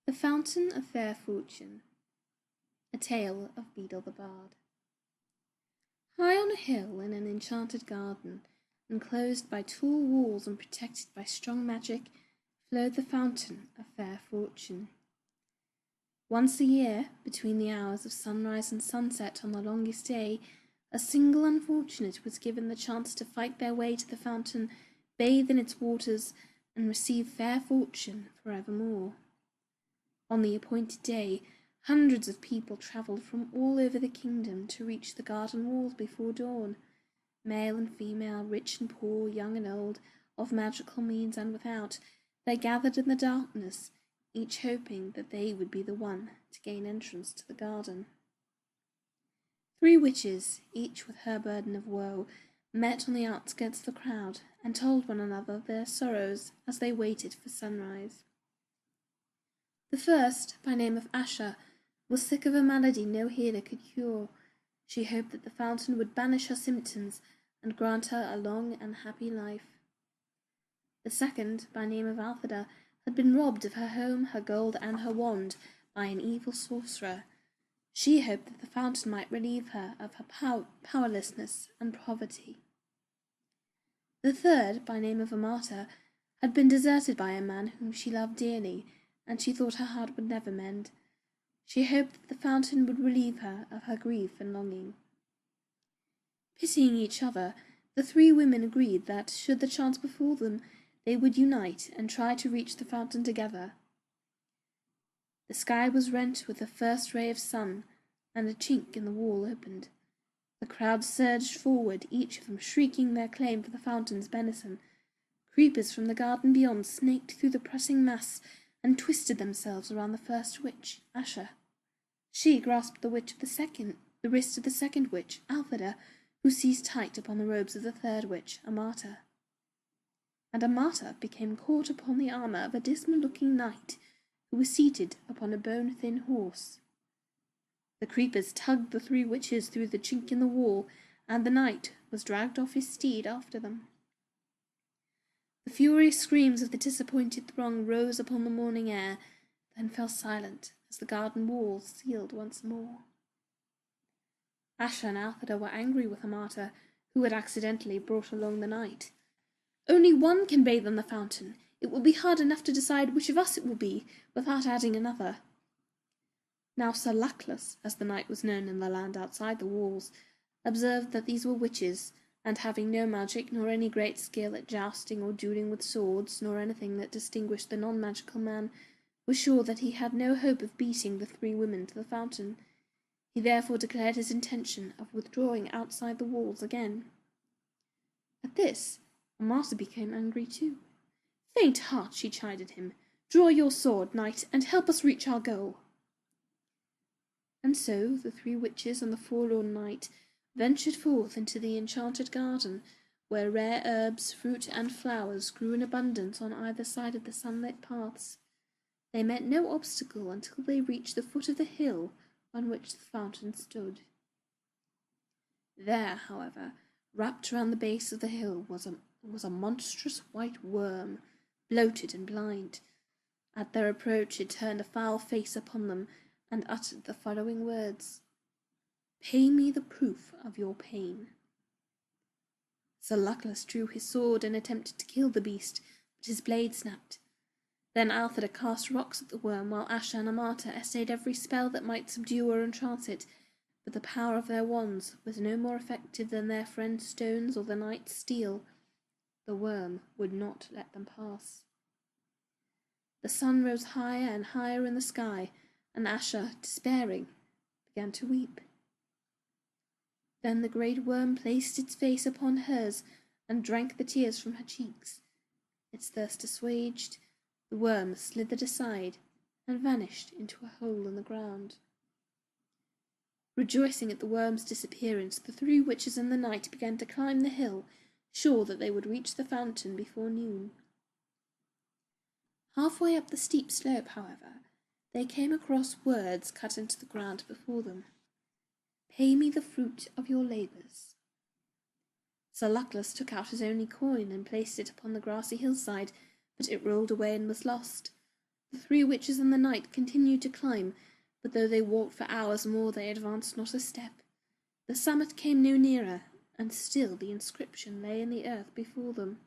The Fountain of Fair Fortune. A Tale of Beedle the Bard. High on a hill in an enchanted garden, enclosed by tall walls and protected by strong magic, flowed the Fountain of Fair Fortune. Once a year, between the hours of sunrise and sunset on the longest day, a single unfortunate was given the chance to fight their way to the fountain, bathe in its waters, and receive fair fortune for evermore. On the appointed day, hundreds of people travelled from all over the kingdom to reach the garden walls before dawn. Male and female, rich and poor, young and old, of magical means and without, they gathered in the darkness, each hoping that they would be the one to gain entrance to the garden. 3 witches, each with her burden of woe, met on the outskirts of the crowd and told one another their sorrows as they waited for sunrise. The first, by name of Asha, was sick of a malady no healer could cure. She hoped that the fountain would banish her symptoms and grant her a long and happy life. The second, by name of Altheda, had been robbed of her home, her gold, and her wand by an evil sorcerer. She hoped that the fountain might relieve her of her powerlessness and poverty. The third, by name of Amata, had been deserted by a man whom she loved dearly, and she thought her heart would never mend. She hoped that the fountain would relieve her of her grief and longing. Pitying each other, the 3 women agreed that, should the chance befall them, they would unite and try to reach the fountain together. The sky was rent with the first ray of sun, and a chink in the wall opened. The crowd surged forward, each of them shrieking their claim for the fountain's benison. Creepers from the garden beyond snaked through the pressing mass and twisted themselves around the first witch, Asha. She grasped the wrist of the second witch, Altheda, who seized tight upon the robes of the third witch, Amata. And Amata became caught upon the armour of a dismal-looking knight who was seated upon a bone-thin horse. The creepers tugged the 3 witches through the chink in the wall, and the knight was dragged off his steed after them. The furious screams of the disappointed throng rose upon the morning air, then fell silent as the garden walls sealed once more. Asha and Altheda were angry with Amata, who had accidentally brought along the knight. "Only one can bathe in the fountain. It will be hard enough to decide which of us it will be, without adding another." Now Sir Luckless, as the knight was known in the land outside the walls, observed that these were witches, and having no magic nor any great skill at jousting or duelling with swords, nor anything that distinguished the non-magical man, was sure that he had no hope of beating the 3 women to the fountain. He therefore declared his intention of withdrawing outside the walls again. At this, Amata became angry too. "Faint heart," she chided him. "Draw your sword, knight, and help us reach our goal." And so the 3 witches and the forlorn knight ventured forth into the enchanted garden, where rare herbs, fruit, and flowers grew in abundance on either side of the sunlit paths. They met no obstacle until they reached the foot of the hill on which the fountain stood. There, however, wrapped round the base of the hill was a monstrous white worm, bloated and blind. At their approach it turned a foul face upon them, and uttered the following words: "Pay me the proof of your pain." Sir Luckless drew his sword and attempted to kill the beast, but his blade snapped. Then Altheda cast rocks at the worm, while Asha and Amata essayed every spell that might subdue or entrance it, but the power of their wands was no more effective than their friend's stones or the knight's steel. The worm would not let them pass. The sun rose higher and higher in the sky, and Asha, despairing, began to weep. Then the great worm placed its face upon hers and drank the tears from her cheeks. Its thirst assuaged, the worm slithered aside and vanished into a hole in the ground. Rejoicing at the worm's disappearance, the 3 witches and the knight began to climb the hill, sure that they would reach the fountain before noon. Halfway up the steep slope, however, they came across words cut into the ground before them. "Pay me the fruit of your labours." Sir Luckless took out his only coin and placed it upon the grassy hillside, but it rolled away and was lost. The three witches and the knight continued to climb, but though they walked for hours more, they advanced not a step. The summit came no nearer, and still the inscription lay in the earth before them.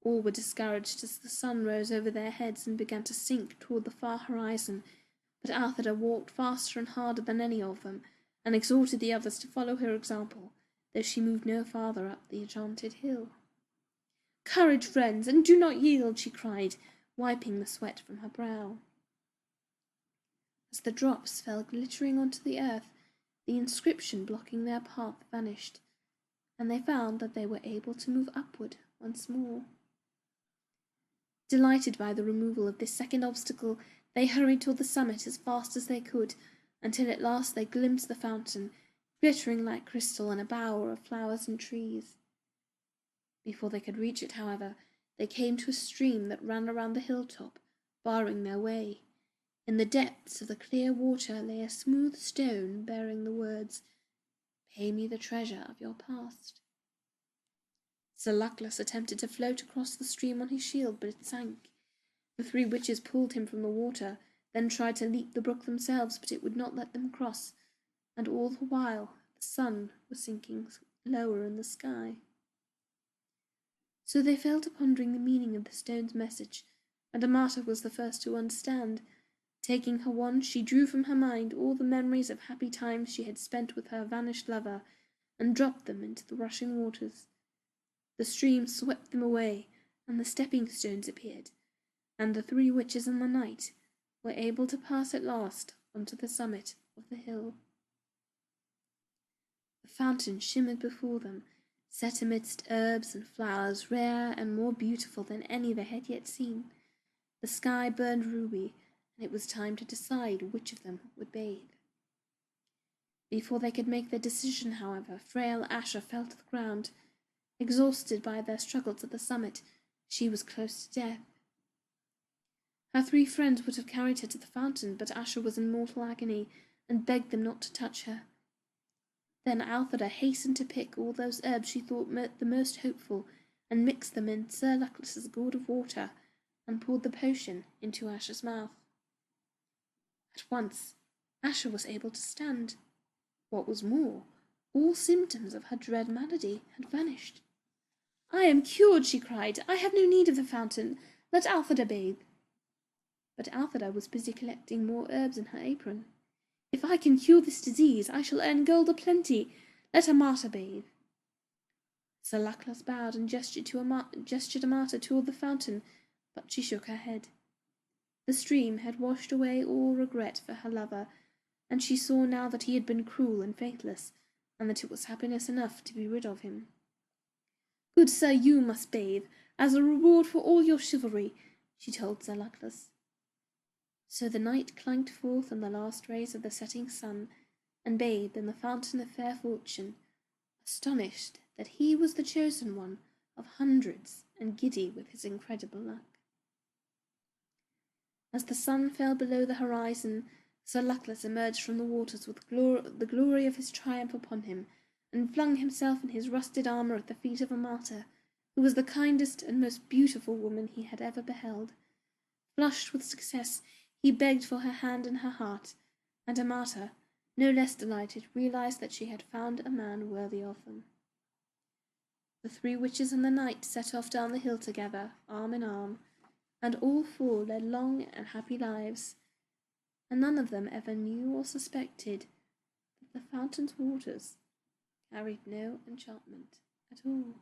All were discouraged as the sun rose over their heads and began to sink toward the far horizon, but Althea walked faster and harder than any of them, and exhorted the others to follow her example, though she moved no farther up the enchanted hill. "Courage, friends, and do not yield," she cried, wiping the sweat from her brow. As the drops fell glittering onto the earth, the inscription blocking their path vanished, and they found that they were able to move upward once more. Delighted by the removal of this second obstacle, they hurried toward the summit as fast as they could, until at last they glimpsed the fountain, glittering like crystal in a bower of flowers and trees. Before they could reach it, however, they came to a stream that ran around the hilltop, barring their way. In the depths of the clear water lay a smooth stone bearing the words, "Pay me the treasure of your past." Sir Luckless attempted to float across the stream on his shield, but it sank. The three witches pulled him from the water, then tried to leap the brook themselves, but it would not let them cross, and all the while the sun was sinking lower in the sky. So they fell to pondering the meaning of the stone's message, and Amata was the first to understand. Taking her wand, she drew from her mind all the memories of happy times she had spent with her vanished lover, and dropped them into the rushing waters. The stream swept them away, and the stepping stones appeared, and the three witches and the knight were able to pass at last onto the summit of the hill. The fountain shimmered before them, set amidst herbs and flowers rare and more beautiful than any they had yet seen. The sky burned ruby, and it was time to decide which of them would bathe. Before they could make their decision, however, frail Asher fell to the ground. Exhausted by their struggles at the summit, she was close to death. Her three friends would have carried her to the fountain, but Asher was in mortal agony, and begged them not to touch her. Then Althea hastened to pick all those herbs she thought the most hopeful, and mixed them in Sir Luckless's gourd of water, and poured the potion into Asher's mouth. At once Asher was able to stand. What was more, all symptoms of her dread malady had vanished. "I am cured," she cried. "I have no need of the fountain. Let Althea bathe." But Althea was busy collecting more herbs in her apron. "If I can cure this disease, I shall earn gold a-plenty. Let Amata bathe." Sir Luckless bowed and gestured Amata toward the fountain, but she shook her head. The stream had washed away all regret for her lover, and she saw now that he had been cruel and faithless, and that it was happiness enough to be rid of him. "Good sir, you must bathe, as a reward for all your chivalry," she told Sir Luckless. So the knight clanked forth in the last rays of the setting sun, and bathed in the fountain of fair fortune, astonished that he was the chosen one of hundreds, and giddy with his incredible luck. As the sun fell below the horizon, Sir Luckless emerged from the waters with the glory of his triumph upon him, and flung himself in his rusted armour at the feet of Amata, who was the kindest and most beautiful woman he had ever beheld. Flushed with success, he begged for her hand and her heart, and Amata, no less delighted, realized that she had found a man worthy of them. The three witches and the knight set off down the hill together, arm in arm, and all four led long and happy lives, and none of them ever knew or suspected that the fountain's waters carried no enchantment at all.